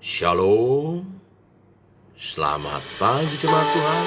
Shalom, selamat pagi jemaat Tuhan.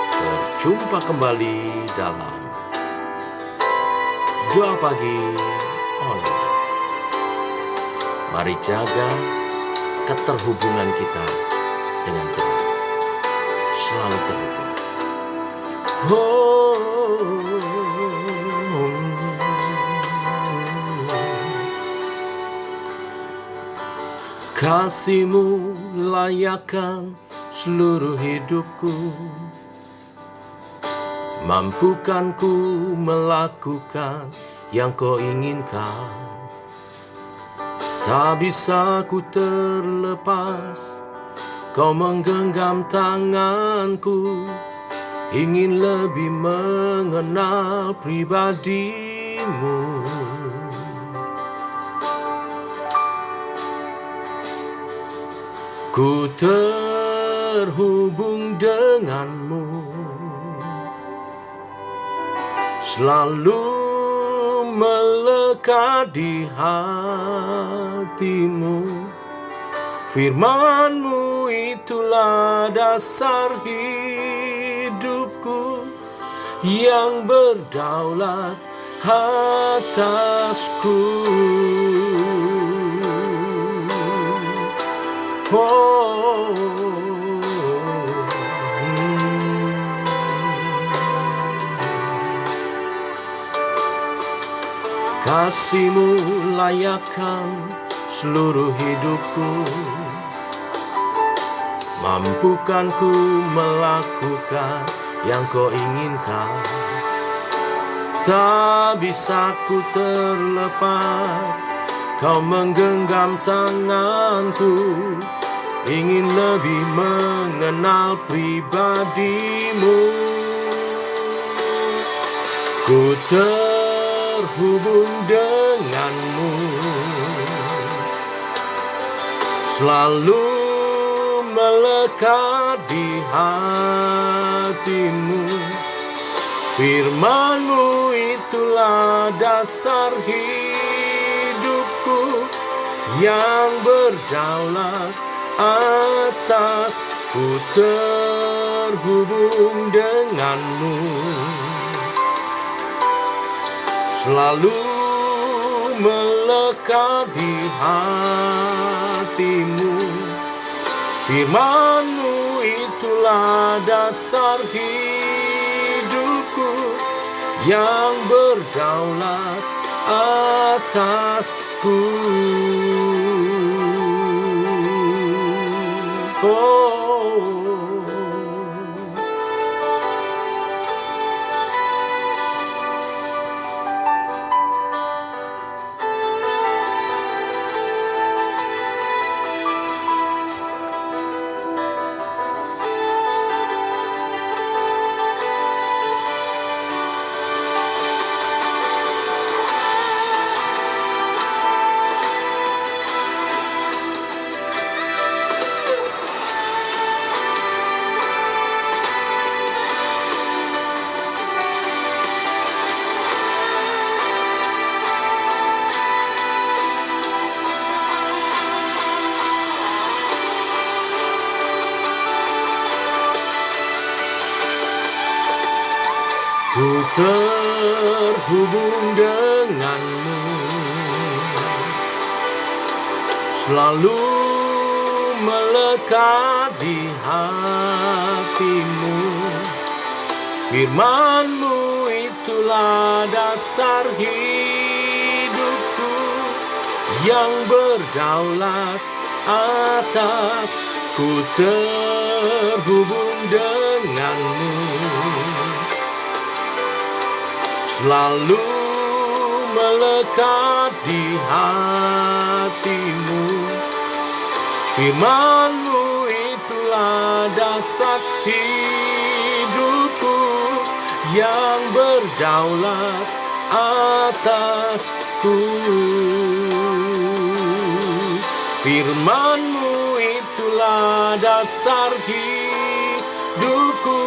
Berjumpa kembali dalam doa pagi online. Mari jaga keterhubungan kita dengan Tuhan. Selalu terhubung. Kasih-Mu layakkan seluruh hidupku, mampukan ku melakukan yang Kau inginkan. Tak bisa ku terlepas, Kau menggenggam tanganku, ingin lebih mengenal pribadi-Mu. Ku terhubung denganmu, selalu melekat di hatimu. Firman-Mu itulah dasar hidupku, yang berdaulat atasku. Kasih-Mu layakkan seluruh hidupku, mampukan ku melakukan yang Kau inginkan. Tak bisa ku terlepas, Kau menggenggam tanganku, ingin lebih mengenal pribadi-Mu. Ku terhubung denganmu, selalu melekat di hatimu. Firman-Mu itulah dasar hidupku, yang berdaulat atasku. Terhubung denganmu, selalu melekat di hatimu. Firman-Mu itulah dasar hidupku, yang berdaulat atasku. Ku terhubung denganmu, selalu melekat di hatimu. Firman-Mu itulah dasar hidupku, yang berdaulat atas. Ku terhubung denganmu, selalu melekat di hatimu. Firman-Mu itulah dasar hidupku, yang berdaulat atasku. Firman-Mu itulah dasar hidupku,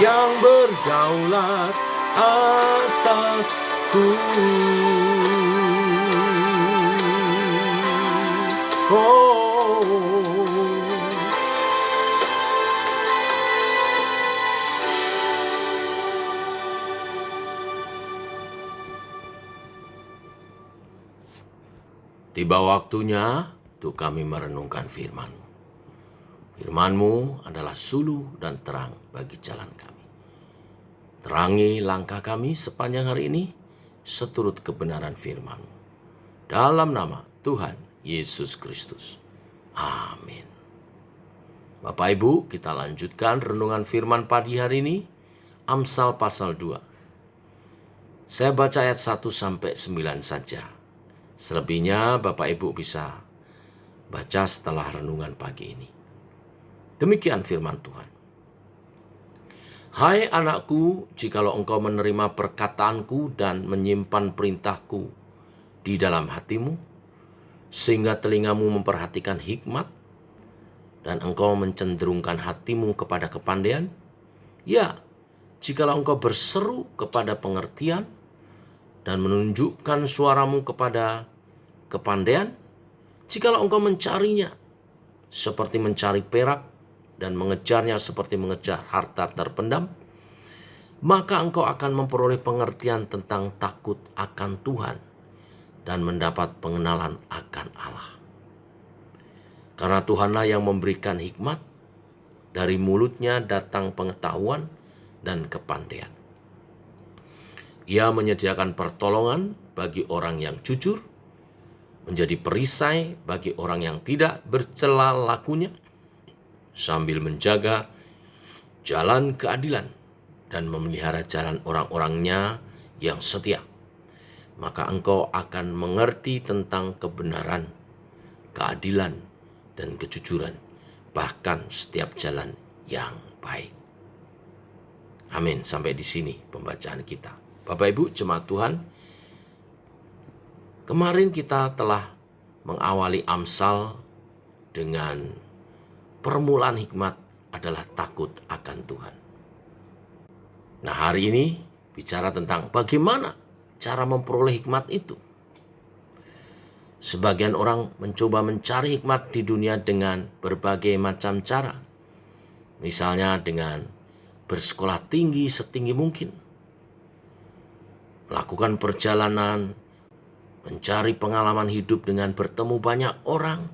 yang berdaulat atasku. Tiba waktunya untuk kami merenungkan firman-Mu. Firman-Mu adalah suluh dan terang bagi jalan kami. Terangi langkah kami sepanjang hari ini seturut kebenaran firman-Mu. Dalam nama Tuhan Yesus Kristus. Amin. Bapak Ibu, kita lanjutkan renungan firman pagi hari ini, Amsal pasal 2. Saya baca ayat 1 sampai 9 saja. Selebihnya Bapak Ibu bisa baca setelah renungan pagi ini. Demikian firman Tuhan. Hai anakku, jikalau engkau menerima perkataanku dan menyimpan perintahku di dalam hatimu, sehingga telingamu memperhatikan hikmat, dan engkau mencenderungkan hatimu kepada kepandaian, ya, jikalau engkau berseru kepada pengertian dan menunjukkan suaramu kepada kepandaian, jikalau engkau mencarinya seperti mencari perak dan mengejarnya seperti mengejar harta terpendam, maka engkau akan memperoleh pengertian tentang takut akan Tuhan dan mendapat pengenalan akan Allah. Karena Tuhanlah yang memberikan hikmat, dari mulutnya datang pengetahuan dan kepandaian. Ia menyediakan pertolongan bagi orang yang jujur, menjadi perisai bagi orang yang tidak bercela lakunya, sambil menjaga jalan keadilan dan memelihara jalan orang-orangnya yang setia. Maka engkau akan mengerti tentang kebenaran, keadilan, dan kejujuran, bahkan setiap jalan yang baik. Amin. Sampai di sini pembacaan kita. Bapak Ibu jemaat Tuhan, kemarin kita telah mengawali Amsal dengan permulaan hikmat adalah takut akan Tuhan. Nah, hari ini bicara tentang bagaimana cara memperoleh hikmat itu. Sebagian orang mencoba mencari hikmat di dunia dengan berbagai macam cara. Misalnya dengan bersekolah tinggi setinggi mungkin, melakukan perjalanan, mencari pengalaman hidup dengan bertemu banyak orang,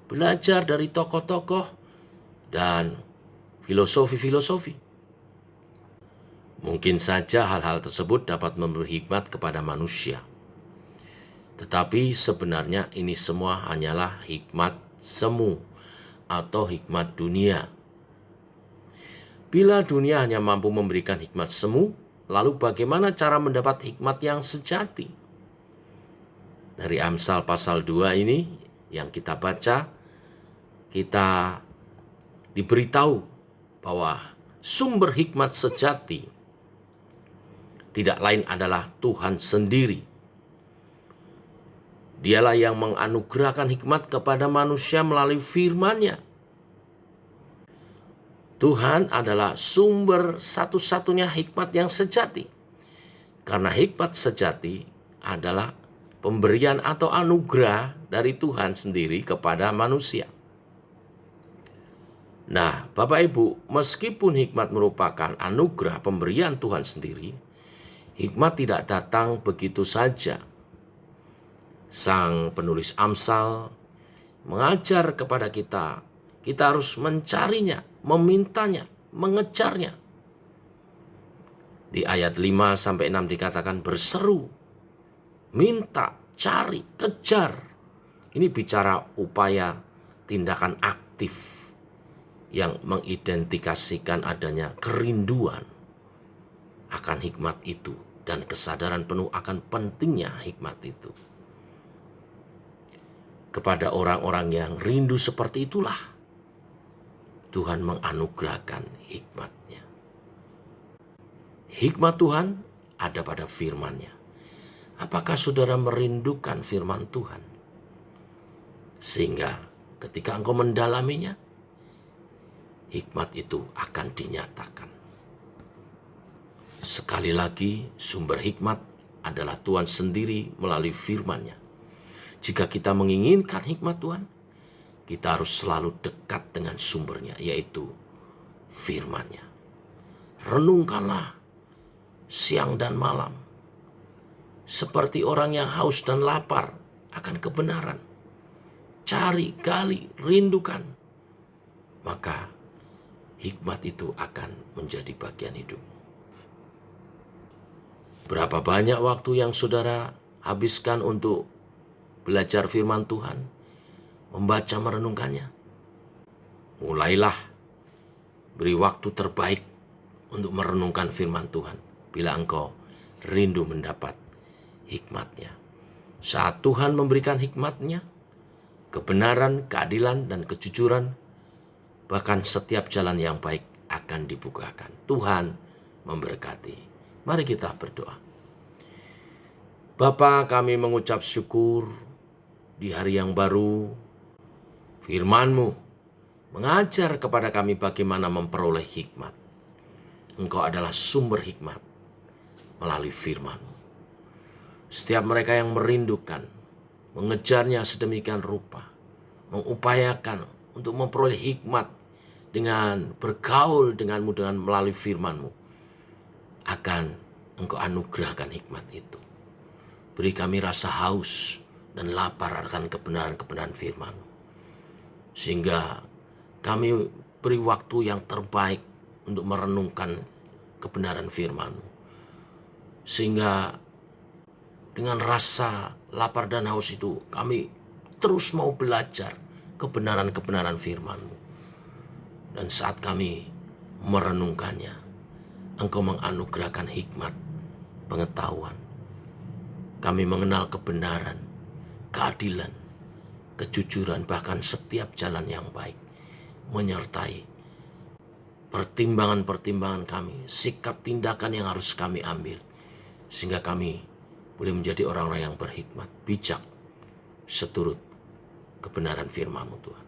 belajar dari tokoh-tokoh, dan filosofi-filosofi. Mungkin saja hal-hal tersebut dapat memberi hikmat kepada manusia. Tetapi sebenarnya ini semua hanyalah hikmat semu atau hikmat dunia. Bila dunia hanya mampu memberikan hikmat semu, lalu bagaimana cara mendapat hikmat yang sejati? Dari Amsal pasal 2 ini yang kita baca, kita diberitahu bahwa sumber hikmat sejati tidak lain adalah Tuhan sendiri. Dialah yang menganugerahkan hikmat kepada manusia melalui firman-Nya. Tuhan adalah sumber satu-satunya hikmat yang sejati. Karena hikmat sejati adalah pemberian atau anugerah dari Tuhan sendiri kepada manusia. Nah, Bapak Ibu, meskipun hikmat merupakan anugerah pemberian Tuhan sendiri, hikmat tidak datang begitu saja. Sang penulis Amsal mengajar kepada kita harus mencarinya, memintanya, mengejarnya. Di ayat 5-6 dikatakan berseru, minta, cari, kejar. Ini bicara upaya tindakan aktif yang mengidentifikasikan adanya kerinduan akan hikmat itu dan kesadaran penuh akan pentingnya hikmat itu. Kepada orang-orang yang rindu seperti itulah Tuhan menganugerahkan hikmat-Nya. Hikmat Tuhan ada pada firman-Nya. Apakah saudara merindukan firman Tuhan? Sehingga ketika engkau mendalaminya, hikmat itu akan dinyatakan. Sekali lagi, sumber hikmat adalah Tuhan sendiri melalui firman-Nya. Jika kita menginginkan hikmat Tuhan, kita harus selalu dekat dengan sumbernya, yaitu firman-Nya. Renungkanlah siang dan malam, seperti orang yang haus dan lapar akan kebenaran, cari, gali, rindukan, maka hikmat itu akan menjadi bagian hidupmu. Berapa banyak waktu yang saudara habiskan untuk belajar firman Tuhan, membaca, merenungkannya? Mulailah beri waktu terbaik untuk merenungkan firman Tuhan bila engkau rindu mendapat hikmatnya. Saat Tuhan memberikan hikmatnya, kebenaran, keadilan, dan kejujuran, bahkan setiap jalan yang baik akan dibukakan. Tuhan memberkati. Mari kita berdoa. Bapa, kami mengucap syukur di hari yang baru. Firman-Mu mengajar kepada kami bagaimana memperoleh hikmat. Engkau adalah sumber hikmat melalui firman-Mu. Setiap mereka yang merindukan, mengejarnya sedemikian rupa, mengupayakan untuk memperoleh hikmat dengan bergaul denganmu dengan melalui firman-Mu, akan Engkau anugerahkan hikmat itu. Beri kami rasa haus dan lapar akan kebenaran-kebenaran firman-Mu, sehingga kami beri waktu yang terbaik untuk merenungkan kebenaran firman-Mu, sehingga dengan rasa lapar dan haus itu kami terus mau belajar kebenaran-kebenaran firman-Mu. Dan saat kami merenungkannya, Engkau menganugerahkan hikmat, pengetahuan. Kami mengenal kebenaran, keadilan, kejujuran, bahkan setiap jalan yang baik, menyertai pertimbangan-pertimbangan kami, sikap tindakan yang harus kami ambil, sehingga kami boleh menjadi orang-orang yang berhikmat, bijak, seturut kebenaran firman-Mu Tuhan.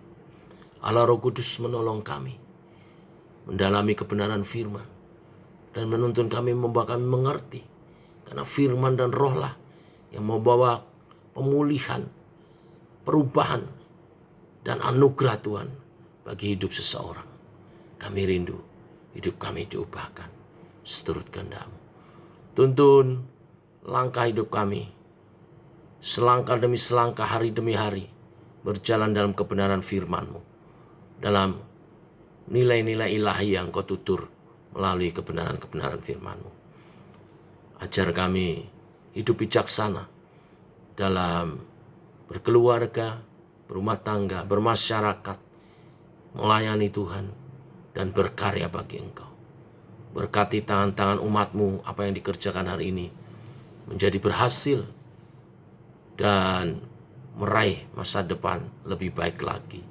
Allah Roh Kudus menolong kami mendalami kebenaran firman dan menuntun kami, membawa kami mengerti, karena firman dan rohlah yang membawa pemulihan, perubahan, dan anugerah Tuhan bagi hidup seseorang. Kami rindu hidup kami diubahkan seturut kehendak-Mu. Tuntun langkah hidup kami, selangkah demi selangkah, hari demi hari, berjalan dalam kebenaran firman-Mu, dalam nilai-nilai ilahi yang Kau tutur melalui kebenaran-kebenaran firman-Mu. Ajar kami hidup bijaksana dalam berkeluarga, berumah tangga, bermasyarakat, melayani Tuhan, dan berkarya bagi Engkau. Berkati tangan-tangan umat-Mu, apa yang dikerjakan hari ini menjadi berhasil dan meraih masa depan lebih baik lagi.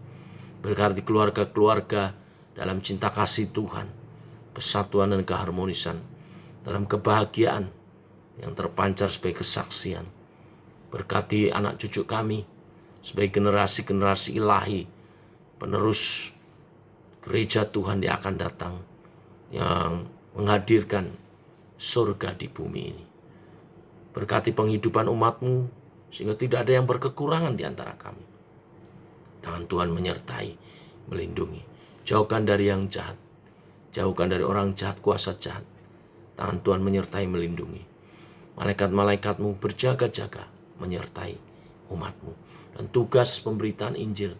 Berkati keluarga-keluarga dalam cinta kasih Tuhan, kesatuan dan keharmonisan, dalam kebahagiaan yang terpancar sebagai kesaksian. Berkati anak cucu kami sebagai generasi-generasi ilahi, penerus gereja Tuhan yang akan datang, yang menghadirkan surga di bumi ini. Berkati penghidupan umat-Mu, sehingga tidak ada yang berkekurangan di antara kami. Tangan Tuhan menyertai, melindungi. Jauhkan dari yang jahat, jauhkan dari orang jahat, kuasa jahat. Tangan Tuhan menyertai, melindungi. Malaikat-malaikat-Mu berjaga-jaga menyertai umat-Mu. Dan tugas pemberitaan Injil,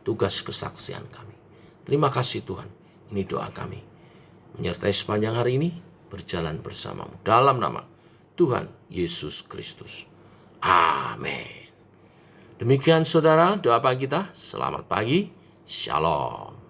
tugas kesaksian kami. Terima kasih Tuhan, ini doa kami. Menyertai sepanjang hari ini, berjalan bersama-Mu. Dalam nama Tuhan Yesus Kristus. Amin. Demikian saudara, doa pagi kita. Selamat pagi. Shalom.